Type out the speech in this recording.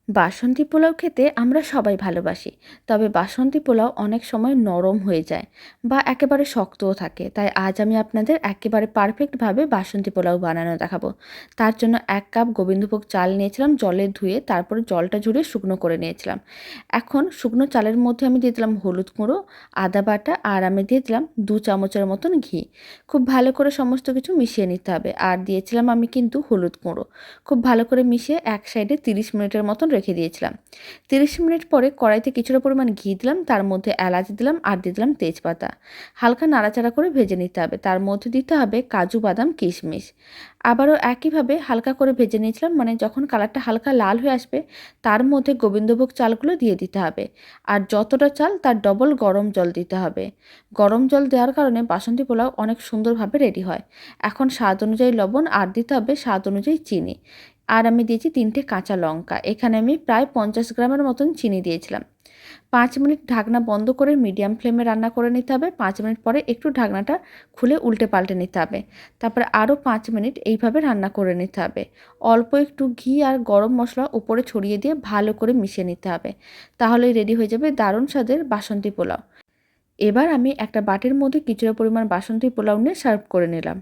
বাসন্তী পোলাও খেতে আমরা সবাই ভালোবাসি। তবে বাসন্তী পোলাও অনেক সময় নরম হয়ে যায় বা একেবারে শক্তও থাকে। তাই আজ আমি আপনাদের একেবারে পারফেক্টভাবে বাসন্তী পোলাও বানানো দেখাবো। তার জন্য ১ কাপ গোবিন্দভোগ চাল নিয়েছিলাম, জলে ধুয়ে তারপরে জলটা ঝরিয়ে শুকনো করে নিয়েছিলাম। এখন শুকনো চালের মধ্যে আমি দিয়ে দিলাম হলুদ গুঁড়ো, আদা বাটা আর আমি দিয়ে দিলাম ২ চামচের মতন ঘি। খুব ভালো করে সমস্ত কিছু মিশিয়ে নিতে হবে। আর দিয়েছিলাম আমি কিন্তু হলুদ গুঁড়ো। খুব ভালো করে মিশিয়ে এক সাইডে ৩০ মিনিটের মতন রেখে দিয়েছিলাম। ৩০ মিনিট পরে কড়াইতে কিছুটা পরিমাণ ঘি দিলাম, তার মধ্যে এলাচ দিলাম আর দিয়ে দিলাম তেজপাতা। হালকা নাড়াচাড়া করে ভেজে নিতে হবে। তার মধ্যে দিতে হবে কাজু বাদাম কিশমিশ। আবারও একইভাবে হালকা করে ভেজে নিয়েছিলাম, মানে যখন কালারটা হালকা লাল হয়ে আসবে তার মধ্যে গোবিন্দভোগ চালগুলো দিয়ে দিতে হবে। আর যতটা চাল তার ডবল গরম জল দিতে হবে। গরম জল দেওয়ার কারণে বাসন্তী পোলাও অনেক সুন্দরভাবে রেডি হয়। এখন স্বাদ অনুযায়ী লবণ আর দিতে হবে স্বাদ অনুযায়ী চিনি। আর আমি দিয়েছি ৩টে কাঁচা লঙ্কা। এখানে আমি প্রায় ৫০ গ্রামের মতন চিনি দিয়েছিলাম। ৫ মিনিট ঢাকনা বন্ধ করে মিডিয়াম ফ্লেমে রান্না করে নিতে হবে। ৫ মিনিট পরে একটু ঢাকনাটা খুলে উল্টে পাল্টে নিতে হবে। তারপরে আরও ৫ মিনিট এইভাবে রান্না করে নিতে হবে। অল্প একটু ঘি আর গরম মশলা উপরে ছড়িয়ে দিয়ে ভালো করে মিশিয়ে নিতে হবে। তাহলেই রেডি হয়ে যাবে দারুণ স্বাদের বাসন্তী পোলাও। এবার আমি একটা বাটির মধ্যে কিছুটা পরিমাণ বাসন্তী পোলাও নিয়ে সার্ভ করে নিলাম।